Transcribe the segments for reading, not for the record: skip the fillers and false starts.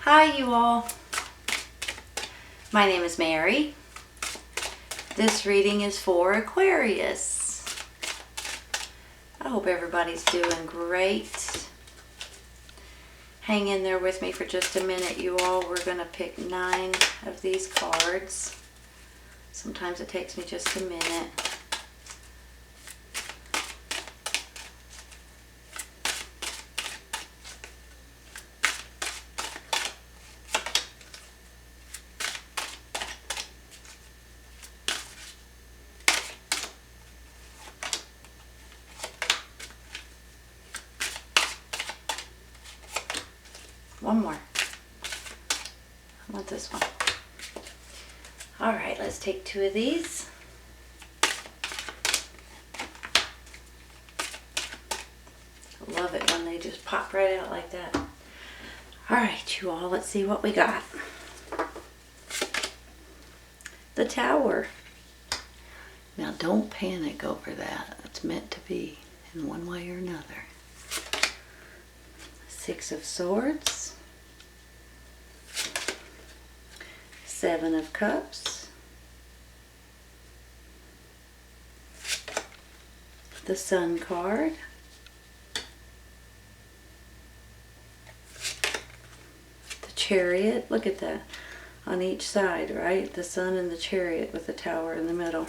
Hi you all, my name is Mary. This reading is for Aquarius. I hope everybody's doing great. Hang in there with me for just a minute you all. We're going to pick 9 of these cards. Sometimes it takes me just a minute. One more. I want this one. All right, let's take 2 of these. I love it when they just pop right out like that. All right, you all, let's see what we got. The Tower. Now, don't panic over that. It's meant to be in one way or another. 6 of Swords. 7 of Cups. The Sun card. The Chariot. Look at that. On each side, right? The Sun and the Chariot with the Tower in the middle.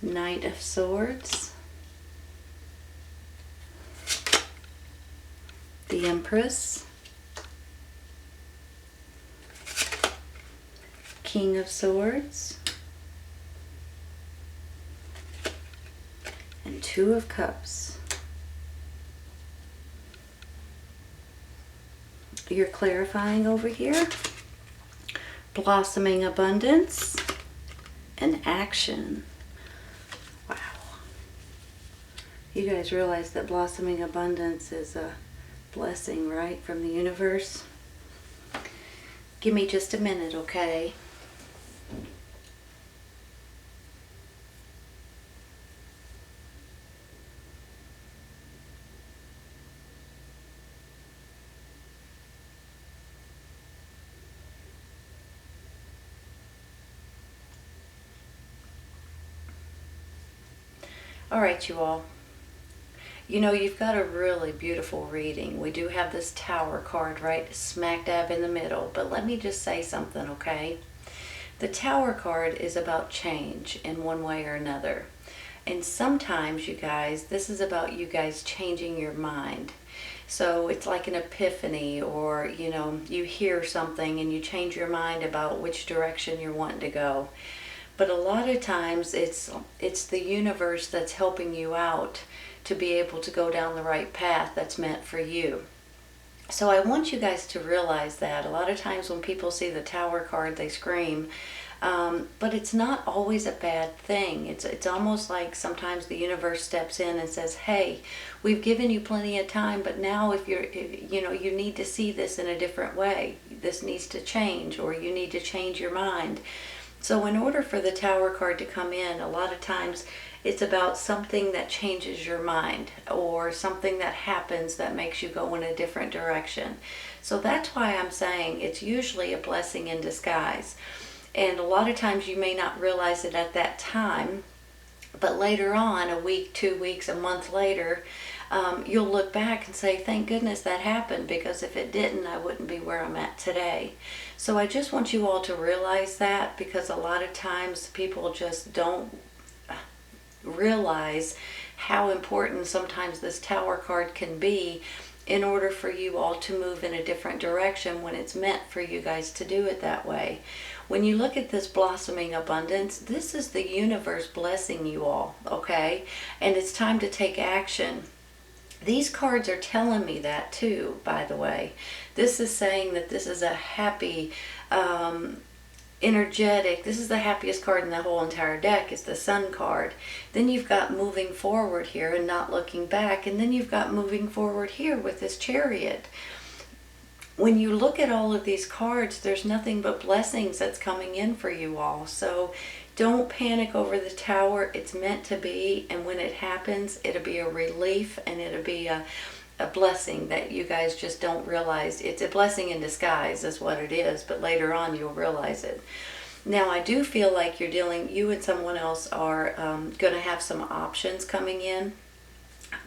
Knight of Swords. The Empress. King of Swords. And 2 of Cups. You're clarifying over here. Blossoming abundance and action. Wow. You guys realize that blossoming abundance is a blessing, right, from the universe? Give me just a minute, okay? All right, you all. You know, you've got a really beautiful reading. We do have this Tower card right smack dab in the middle, but let me just say something, okay? The Tower card is about change in one way or another. And sometimes, you guys, this is about you guys changing your mind. So it's like an epiphany, or, you know, you hear something and you change your mind about which direction you're wanting to go. But a lot of times it's the universe that's helping you out to be able to go down the right path that's meant for you. So I want you guys to realize that. A lot of times when people see the Tower card, they scream. But it's not always a bad thing. It's almost like sometimes the universe steps in and says, hey, we've given you plenty of time, but now if you need to see this in a different way. This needs to change, or you need to change your mind. So in order for the Tower card to come in, a lot of times it's about something that changes your mind, or something that happens that makes you go in a different direction. So that's why I'm saying it's usually a blessing in disguise. And a lot of times you may not realize it at that time, but later on, a week, 2 weeks, a month later, you'll look back and say, thank goodness that happened, because if it didn't, I wouldn't be where I'm at today. So I just want you all to realize that, because a lot of times people just don't realize how important sometimes this Tower card can be in order for you all to move in a different direction when it's meant for you guys to do it that way. When you look at this blossoming abundance, this is the universe blessing you all, okay? And it's time to take action. These cards are telling me that too, by the way. This is saying that this is a happy, energetic, this is the happiest card in the whole entire deck, is the Sun card. Then you've got moving forward here and not looking back. And then you've got moving forward here with this Chariot. When you look at all of these cards, there's nothing but blessings that's coming in for you all. So don't panic over the Tower. It's meant to be, and when it happens, it'll be a relief, and it'll be a a blessing that you guys just don't realize. It's a blessing in disguise is what it is, but later on you'll realize it. Now, I do feel like you and someone else are going to have some options coming in.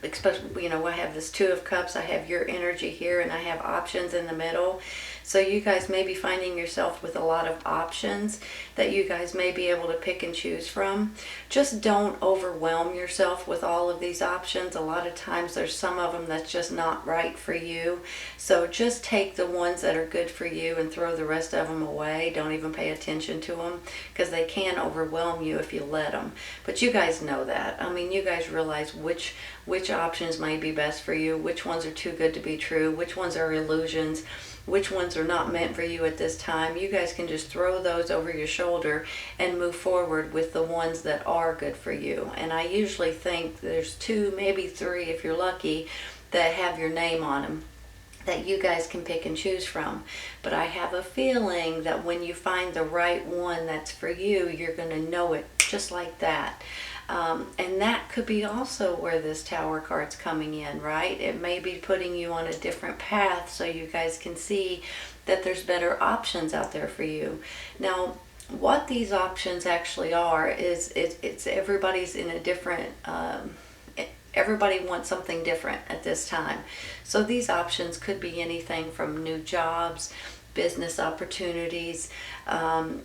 Especially, I have this Two of Cups, I have your energy here, and I have options in the middle. So you guys may be finding yourself with a lot of options that you guys may be able to pick and choose from. Just don't overwhelm yourself with all of these options. A lot of times there's some of them that's just not right for you. So just take the ones that are good for you and throw the rest of them away. Don't even pay attention to them, because they can overwhelm you if you let them. But you guys know that. I mean, you guys realize which options may be best for you, which ones are too good to be true, which ones are illusions, which ones are not meant for you at this time. You guys can just throw those over your shoulder and move forward with the ones that are good for you. And I usually think there's 2, maybe 3 if you're lucky, that have your name on them that you guys can pick and choose from. But I have a feeling that when you find the right one that's for you, you're going to know it just like that. And that could be also where this Tower card's coming in, right? It may be putting you on a different path so you guys can see that there's better options out there for you. Now, what these options actually are is it's everybody's in a different, everybody wants something different at this time. So these options could be anything from new jobs, business opportunities.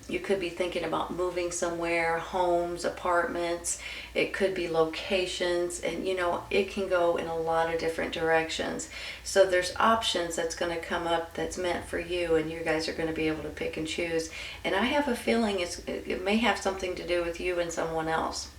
You could be thinking about moving somewhere, homes, apartments. It could be locations, and it can go in a lot of different directions. So there's options that's going to come up that's meant for you, and you guys are going to be able to pick and choose. And I have a feeling it may have something to do with you and someone else.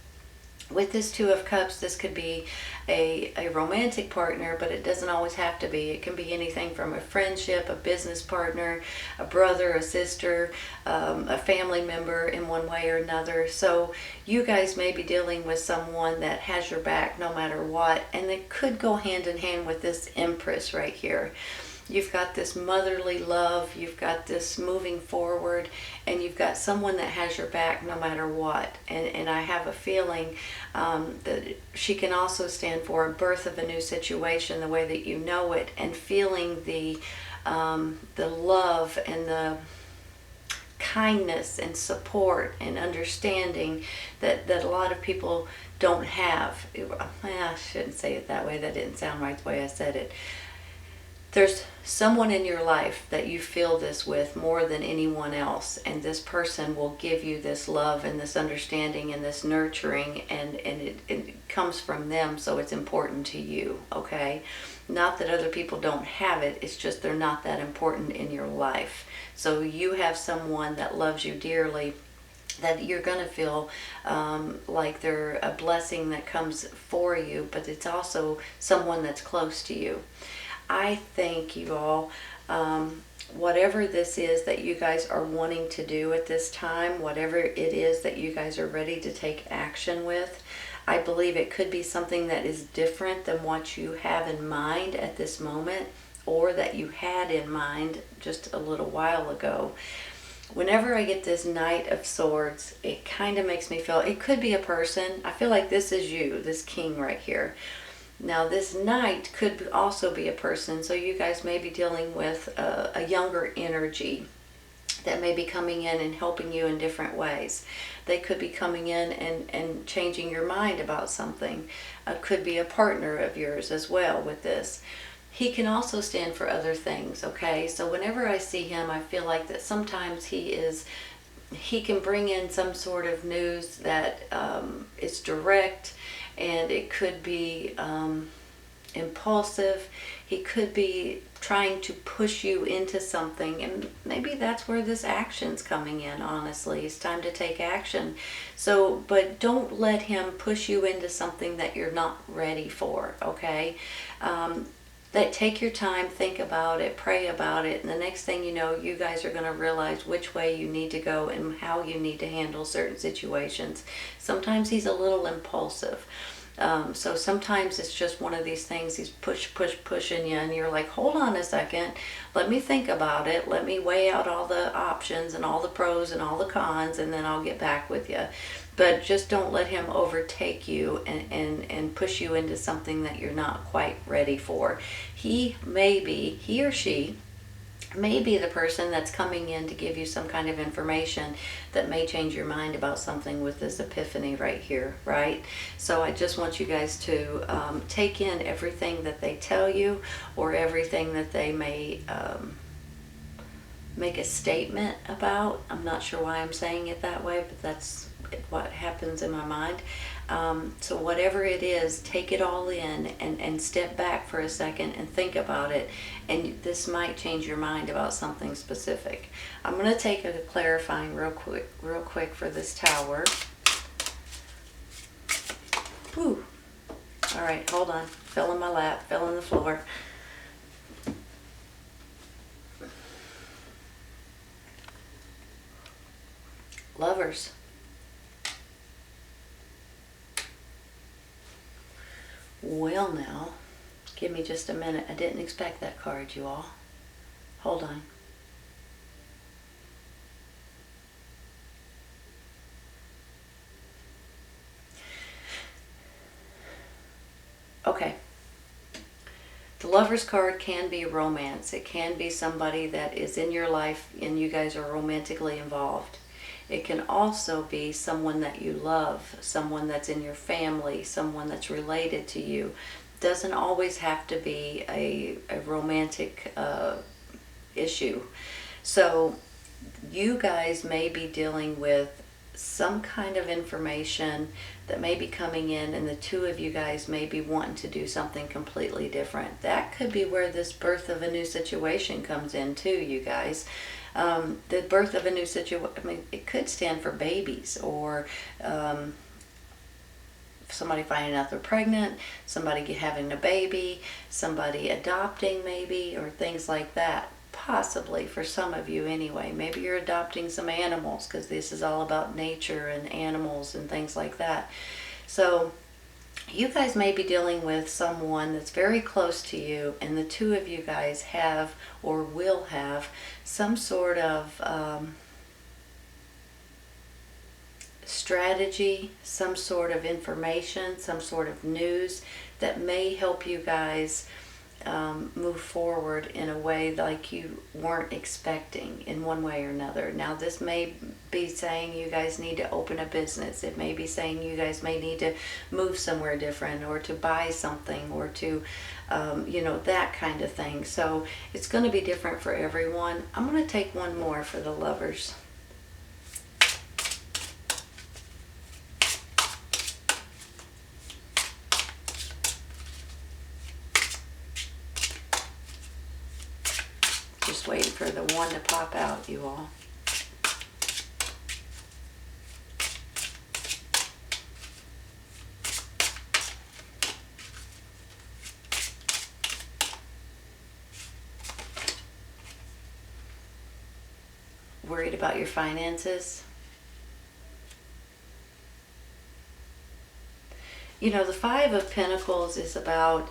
With this Two of Cups, this could be a romantic partner, but it doesn't always have to be. It can be anything from a friendship, a business partner, a brother, a sister, a family member in one way or another. So you guys may be dealing with someone that has your back no matter what, and it could go hand in hand with this Empress right here. You've got this motherly love, you've got this moving forward, and you've got someone that has your back no matter what. And I have a feeling that she can also stand for a birth of a new situation the way that you know it, and feeling the love and the kindness and support and understanding that a lot of people don't have. I shouldn't say it that way. That didn't sound right the way I said it. There's someone in your life that you feel this with more than anyone else, and this person will give you this love and this understanding and this nurturing, and it comes from them, so it's important to you, okay? Not that other people don't have it, it's just they're not that important in your life. So you have someone that loves you dearly, that you're going to feel like they're a blessing that comes for you, but it's also someone that's close to you. I think you all, whatever this is that you guys are wanting to do at this time, whatever it is that you guys are ready to take action with, I believe it could be something that is different than what you have in mind at this moment, or that you had in mind just a little while ago. Whenever I get this Knight of Swords, it kind of makes me feel, it could be a person. I feel like this is you, this king right here. Now this Knight could also be a person, so you guys may be dealing with a younger energy that may be coming in and helping you in different ways. They could be coming in and changing your mind about something. Could be a partner of yours as well with this. He can also stand for other things, okay? So whenever I see him, I feel like that sometimes he can bring in some sort of news that is direct, and it could be impulsive. He could be trying to push you into something, and maybe that's where this action's coming in, honestly. It's time to take action. So, but don't let him push you into something that you're not ready for, okay? Take your time, think about it, pray about it, and the next thing you know, you guys are going to realize which way you need to go and how you need to handle certain situations. Sometimes he's a little impulsive. So sometimes it's just one of these things, he's pushing you, and you're like, hold on a second, let me think about it, let me weigh out all the options and all the pros and all the cons, and then I'll get back with you. but just don't let him overtake you and push you into something that you're not quite ready for. He or she may be the person that's coming in to give you some kind of information that may change your mind about something with this epiphany right here, right? So I just want you guys to take in everything that they tell you, or everything that they may make a statement about. I'm not sure why I'm saying it that way, but that's what happens in my mind. So whatever it is, take it all in and step back for a second and think about it, and this might change your mind about something specific. I'm going to take a clarifying real quick for this tower. Whew. All right, hold on. Fell in my lap, fell on the floor. Lovers. Well now, give me just a minute. I didn't expect that card, you all. Hold on. Okay. The Lover's card can be romance. It can be somebody that is in your life and you guys are romantically involved. It can also be someone that you love, someone that's in your family, someone that's related to you. Doesn't always have to be a romantic issue. So you guys may be dealing with some kind of information that may be coming in, and the two of you guys may be wanting to do something completely different. That could be where this birth of a new situation comes in too, you guys. The birth of a new situation, I mean, it could stand for babies, or somebody finding out they're pregnant, somebody having a baby, somebody adopting maybe, or things like that. Possibly for some of you anyway. Maybe you're adopting some animals, because this is all about nature and animals and things like that. So you guys may be dealing with someone that's very close to you, and the two of you guys have or will have some sort of strategy, some sort of information, some sort of news that may help you guys move forward in a way like you weren't expecting, in one way or another. Now this may be saying you guys need to open a business. It may be saying you guys may need to move somewhere different, or to buy something, or to that kind of thing. So it's going to be different for everyone. I'm going to take one more for the Lovers. Just waiting for the one to pop out, you all. Worried about your finances? You know, the Five of Pentacles is about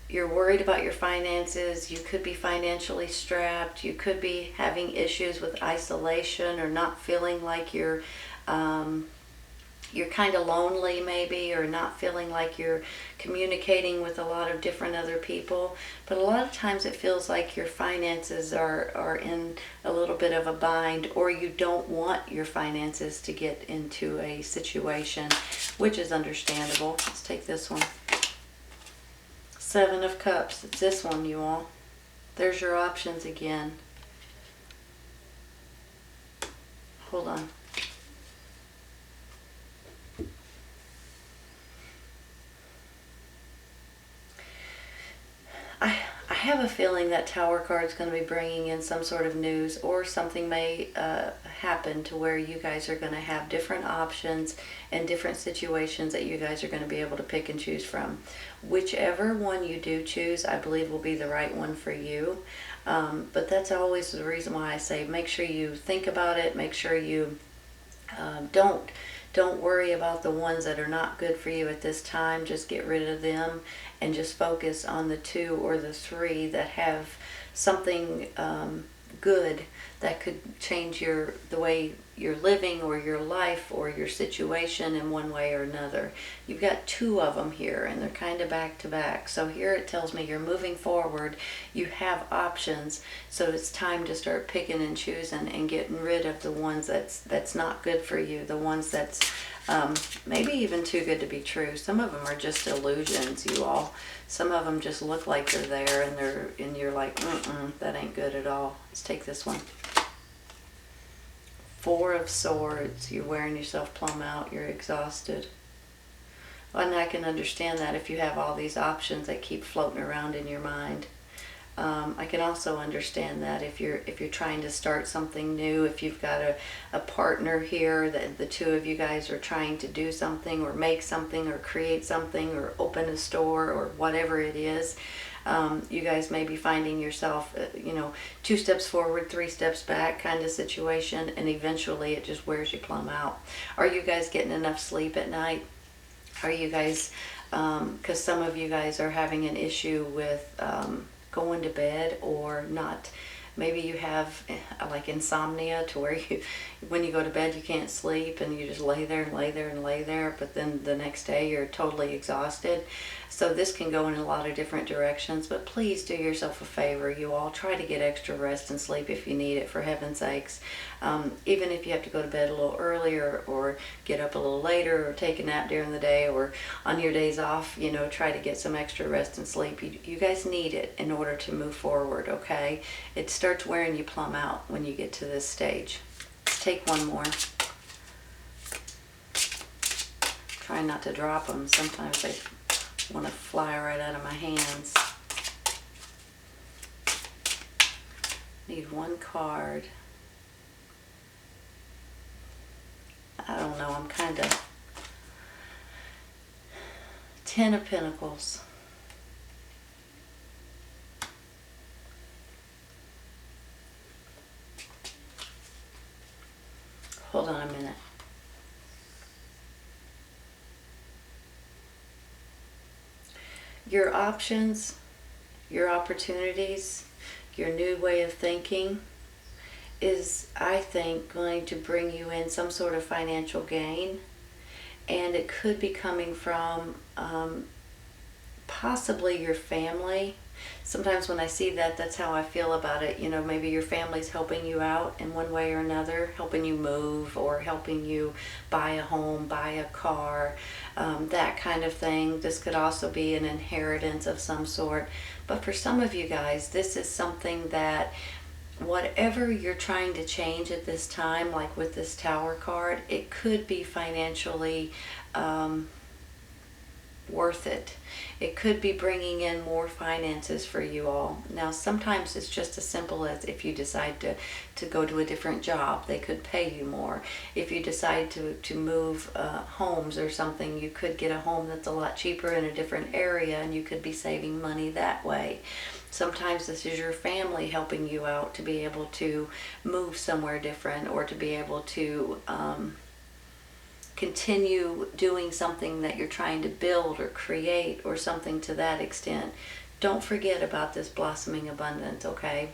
you're worried about your finances. You could be financially strapped. You could be having issues with isolation, or not feeling like you're kind of lonely maybe, or not feeling like you're communicating with a lot of different other people. But a lot of times it feels like your finances are in a little bit of a bind, or you don't want your finances to get into a situation, which is understandable. Let's take this one. Seven of Cups. It's this one, you all. There's your options again. Hold on. I have a feeling that Tower card is going to be bringing in some sort of news, or something may happen to where you guys are going to have different options and different situations that you guys are going to be able to pick and choose from. Whichever one you do choose, I believe will be the right one for you. But that's always the reason why I say make sure you think about it. Make sure you don't worry about the ones that are not good for you at this time. Just get rid of them and just focus on the two or the three that have something good that could change the way you're living or your life or your situation in one way or another. You've got two of them here, and they're kind of back to back. So here it tells me you're moving forward, you have options, so it's time to start picking and choosing and getting rid of the ones that's not good for you, the ones that's maybe even too good to be true. Some of them are just illusions, you all. Some of them just look like they're there, and you're like, that ain't good at all. Let's take this one. Four of Swords. You're wearing yourself plumb out. You're exhausted. And I can understand that if you have all these options that keep floating around in your mind. I can also understand that if you're trying to start something new, if you've got a partner here, that the two of you guys are trying to do something or make something or create something or open a store or whatever it is, you guys may be finding yourself, 2 steps forward, 3 steps back kind of situation, and eventually it just wears you plumb out. Are you guys getting enough sleep at night? Are you guys, because some of you guys are having an issue with going to bed or not. Maybe you have like insomnia to where when you go to bed you can't sleep and you just lay there and lay there and lay there, but then the next day you're totally exhausted. So this can go in a lot of different directions, but please do yourself a favor. You all try to get extra rest and sleep if you need it, for heaven's sakes. Even if you have to go to bed a little earlier or get up a little later or take a nap during the day or on your days off, try to get some extra rest and sleep. You guys need it in order to move forward, okay? It starts wearing you plumb out when you get to this stage. Take one more. Try not to drop them. Sometimes they want to fly right out of my hands. Need one card. I don't know, I'm kind of... 10 of Pentacles. Hold on a minute. Your options, your opportunities, your new way of thinking is, I think, going to bring you in some sort of financial gain. And it could be coming from possibly your family. Sometimes when I see that, that's how I feel about it. Maybe your family's helping you out in one way or another, helping you move or helping you buy a home, buy a car, that kind of thing. This could also be an inheritance of some sort. But for some of you guys, this is something that whatever you're trying to change at this time, like with this Tower card, it could be financially worth it. It could be bringing in more finances for you all. Now, sometimes it's just as simple as if you decide to go to a different job, they could pay you more. If you decide to move homes or something, you could get a home that's a lot cheaper in a different area and you could be saving money that way. Sometimes this is your family helping you out to be able to move somewhere different or to be able to continue doing something that you're trying to build or create or something to that extent. Don't forget about this blossoming abundance, okay?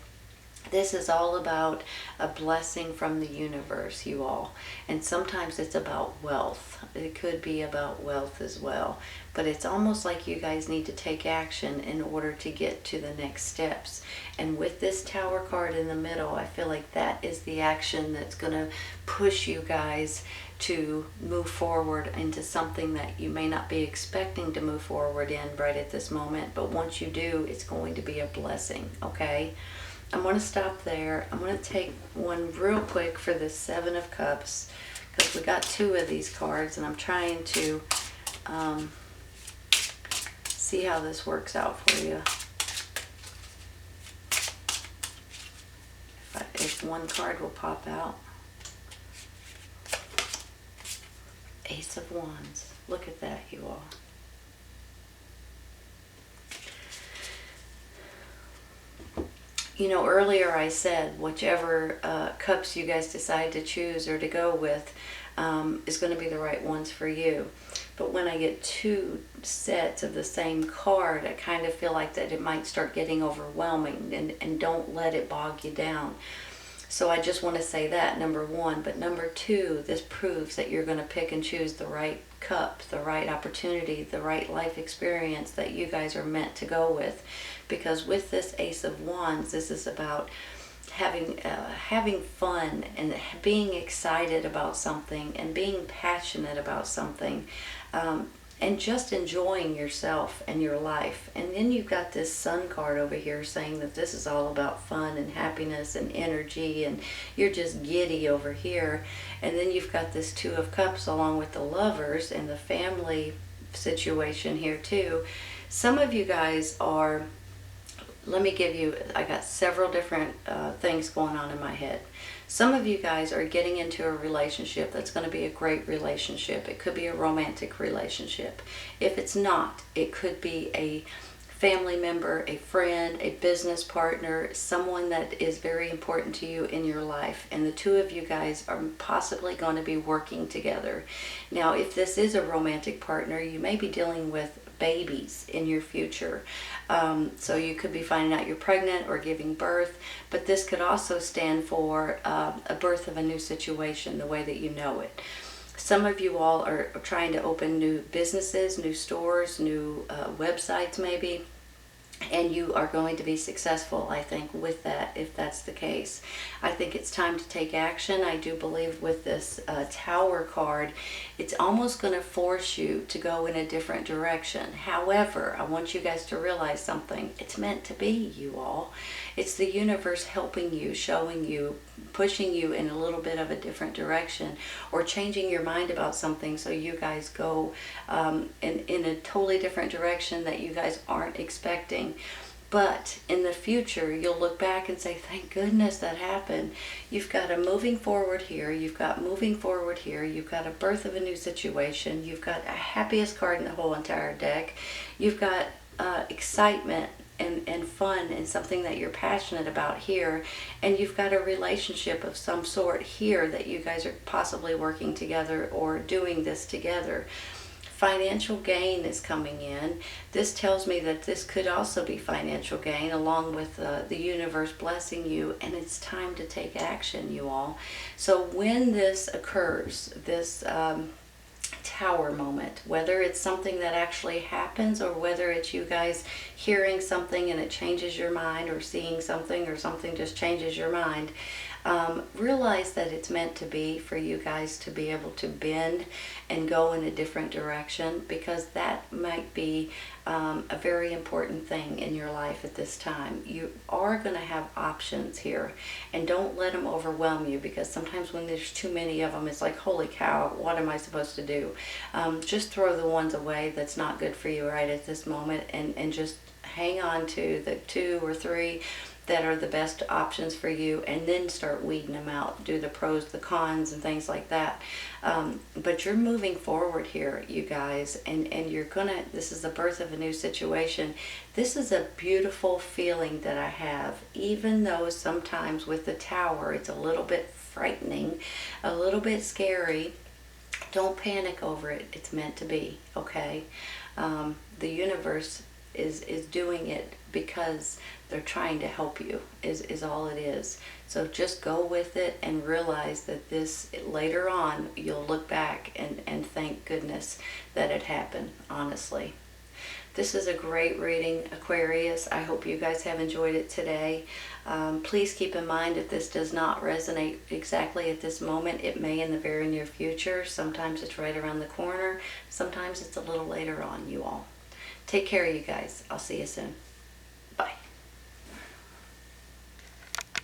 This is all about a blessing from the universe, you all. And sometimes it's about wealth. It could be about wealth as well. But it's almost like you guys need to take action in order to get to the next steps. And with this Tower card in the middle, I feel like that is the action that's going to push you guys to move forward into something that you may not be expecting to move forward in right at this moment. But once you do, it's going to be a blessing, okay? I'm going to stop there. I'm going to take one real quick for the 7 of Cups because we got 2 of these cards and I'm trying to see how this works out for you. If one card will pop out. Ace of Wands. Look at that, you all. Earlier I said whichever cups you guys decide to choose or to go with, is going to be the right ones for you. But when I get two sets of the same card, I kind of feel like that it might start getting overwhelming, and don't let it bog you down. So I just want to say that, number one. But number two, this proves that you're going to pick and choose the right cup, the right opportunity, the right life experience that you guys are meant to go with. Because with this Ace of Wands, this is about having fun and being excited about something and being passionate about something, and just enjoying yourself and your life. And then you've got this Sun card over here saying that this is all about fun and happiness and energy, and you're just giddy over here. And then you've got this Two of Cups along with the Lovers and the family situation here too. Some of you guys are, let me give you, I got several different things going on in my head. Some of you guys are getting into a relationship that's going to be a great relationship. It could be a romantic relationship. If it's not, it could be a family member, a friend, a business partner, someone that is very important to you in your life. And the two of you guys are possibly going to be working together. Now, if this is a romantic partner, you may be dealing with babies in your future. So you could be finding out you're pregnant or giving birth, but this could also stand for a birth of a new situation, the way that you know it. Some of you all are trying to open new businesses, new stores, new websites maybe, and you are going to be successful, I think, with that, if that's the case. I think it's time to take action. I do believe with this Tower card, it's almost going to force you to go in a different direction. However, I want you guys to realize something. It's meant to be, you all. It's the universe helping you, showing you, pushing you in a little bit of a different direction, or changing your mind about something so you guys go in a totally different direction that you guys aren't expecting. But in the future, you'll look back and say, thank goodness that happened. You've got a moving forward here. You've got moving forward here. You've got a birth of a new situation. You've got a happiest card in the whole entire deck. You've got excitement and fun and something that you're passionate about here. And you've got a relationship of some sort here that you guys are possibly working together or doing this together. Financial gain is coming in. This tells me that this could also be financial gain, along with the universe blessing you, and it's time to take action, you all. So when this occurs, this Tower moment, whether it's something that actually happens or whether it's you guys hearing something and it changes your mind, or seeing something or something just changes your mind, realize that it's meant to be for you guys to be able to bend and go in a different direction, because that might be a very important thing in your life at this time. You are going to have options here, and don't let them overwhelm you, because sometimes when there's too many of them, it's like, holy cow, what am I supposed to do? Just throw the ones away that's not good for you right at this moment, and just hang on to the 2 or 3 that are the best options for you, and then start weeding them out. Do the pros, the cons, and things like that. But you're moving forward here, you guys, and you're gonna, this is the birth of a new situation. This is a beautiful feeling that I have, even though sometimes with the Tower, it's a little bit frightening, a little bit scary. Don't panic over it. It's meant to be, okay? The universe is doing it because they're trying to help you, is all it is. So just go with it and realize that this, later on, you'll look back and thank goodness that it happened, honestly. This is a great reading, Aquarius. I hope you guys have enjoyed it today. Please keep in mind, if this does not resonate exactly at this moment, it may in the very near future. Sometimes it's right around the corner. Sometimes it's a little later on, you all. Take care, you guys. I'll see you soon. Bye.